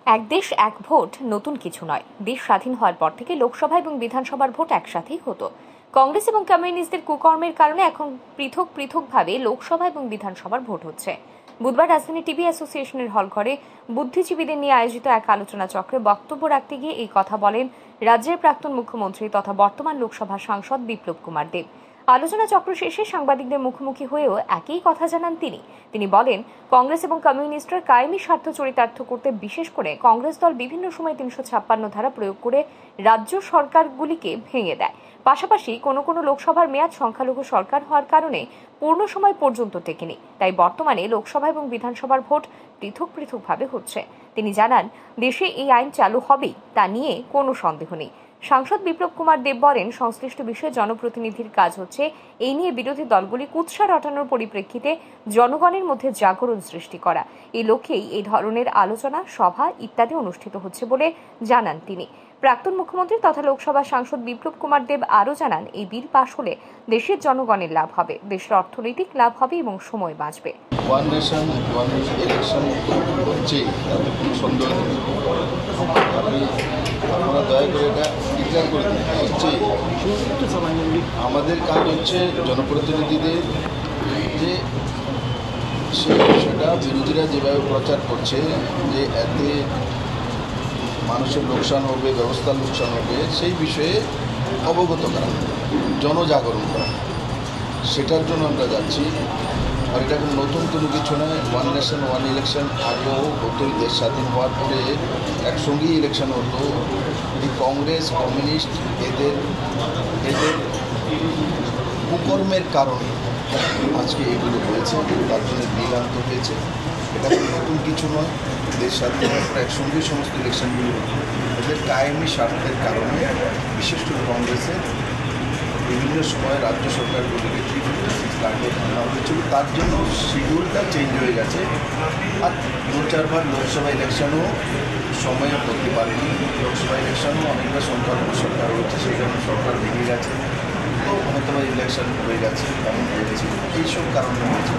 এক দেশ এক ভোট নতুন কিছু নয়। দেশ স্বাধীন হওয়ার পর থেকে লোকসভা এবং বিধানসভার ভোট একসাথেই হতো। কংগ্রেস এবং কমিউনিস্টদের কুকর্মের কারণে এখন পৃথক পৃথকভাবে লোকসভা এবং বিধানসভার ভোট হচ্ছে। বুধবার রাজধানী টিভি অ্যাসোসিয়েশনের হলঘরে বুদ্ধিজীবীদের নিয়ে আয়োজিত এক আলোচনা চক্রে বক্তব্য রাখতে গিয়ে এই কথা বলেন রাজ্যের প্রাক্তন মুখ্যমন্ত্রী তথা বর্তমান লোকসভা সাংসদ বিপ্লব কুমার দেব। আলোচনা চক্র শেষে সাংবাদিকদের মুখোমুখি হয়েও একই কথা জানান তিনি বলেন, কংগ্রেস এবং কমিউনিস্টরা কায়েমি স্বার্থ চরিতার্থ করতে বিশেষ করে কংগ্রেস দল বিভিন্ন সময় ৩৫৬ ধারা প্রয়োগ করে রাজ্য সরকারগুলিকে ভেঙে দেয়। পাশাপাশি কোনো কোনো লোকসভার মেয়াদ সংখ্যালঘু সরকার হওয়ার কারণে পূর্ণ সময় পর্যন্ত টেকেনি। তাই বর্তমানে লোকসভা এবং বিধানসভার ভোট পৃথক পৃথকভাবে হচ্ছে। তিনি জানান, দেশে এই আইন চালু হবেই, তা নিয়ে কোনো সন্দেহ নেই। সাংসদ বিপ্লব কুমার দেব বলেন, সংশ্লিষ্ট বিষয়ে জনপ্রতিনিধির কাজ হচ্ছে এই নিয়ে বিরোধী দলগুলি কুৎসা রটানোর পরিপ্রেক্ষিতে জনগণের মধ্যে জাগরণ সৃষ্টি করা। এই লক্ষ্যেই এই ধরনের আলোচনা সভা ইত্যাদি অনুষ্ঠিত হচ্ছে বলে জানান তিনি। প্রাক্তন মুখ্যমন্ত্রী তথা লোকসভা সাংসদ বিপ্লব কুমার দেব আরও জানান, এই বিল পাশ হলে দেশের জনগণের লাভ হবে, দেশের অর্থনৈতিক লাভ হবে এবং সময় বাঁচবে। ওয়ান নেশন ওয়ান ইলেকশন হচ্ছে, সন্দেহ নেই। আপনারা দয়া করে এটা ডিক্লেয়ার করে দিন। হচ্ছে আমাদের কাজ হচ্ছে জনপ্রতিনিধিদের যে সেই বিষয়টা বিরোধীরা যেভাবে প্রচার করছে যে এতে মানুষের লোকসান হবে, ব্যবস্থার লোকসান হবে, সেই বিষয়ে অবগত করা, জনজাগরণ করা, সেটার জন্য আমরা যাচ্ছি। আর এটা নতুন কোনো কিছু নয়। ওয়ান নেশন ওয়ান ইলেকশন আগেও হতো, দেশ স্বাধীন হওয়ার পরে একসঙ্গেই ইলেকশন হতো। এই কংগ্রেস কমিউনিস্ট এদের কুকর্মের কারণে আজকে এগুলো হয়েছে, তার জন্য বিল আনতে হয়েছে। এটা নতুন কিছু নয়। দেশ স্বাধীন হওয়ার পর একসঙ্গেই সমস্ত ইলেকশনগুলো হতো। এদের কায়েমি স্বার্থের কারণে বিশেষ করে কংগ্রেসের বিভিন্ন সময় রাজ্য সরকারগুলিকে 356 লাগু আনা হয়েছিল, তার জন্য শিডিউলটা চেঞ্জ হয়ে গেছে। আর 2-4বার লোকসভা ইলেকশনও সময়ে করতে পারেনি। লোকসভা ইলেকশনও অনেকবার সংখ্যালঘু সরকার হয়েছে, সেই জন্য সরকার ভেঙে গেছে। তো অনেকবার ইলেকশন হয়ে গেছে, এমন হয়েছে, এইসব কারণে হয়েছে।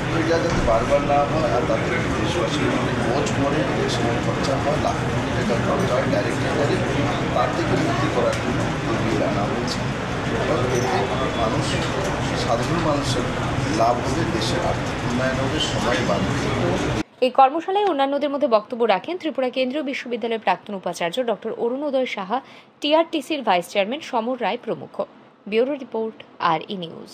তো এটা যাতে বারবার না হয় আর তাদের দেশবাসীর বোঝ করে এদের সময় খরচা হয়, লাখ কোটি টাকার খরচা হয় ডাইরেক্ট করে, তার থেকে মুক্তি করার জন্য এই বিল আনা হয়েছে। এতে মানুষ, সাধারণ মানুষের লাভ হবে, দেশের আর্থিক উন্নয়ন হবে, সময় বাড়বে। এই কর্মশালায় অন্যান্যদের মধ্যে বক্তব্য রাখেন ত্রিপুরা কেন্দ্রীয় বিশ্ববিদ্যালয়ের প্রাক্তন উপাচার্য ডক্টর অরুণোদয় সাহা, টিআরটিসির ভাইস চেয়ারম্যান সমর রায় প্রমুখ। Bureau report, RE news.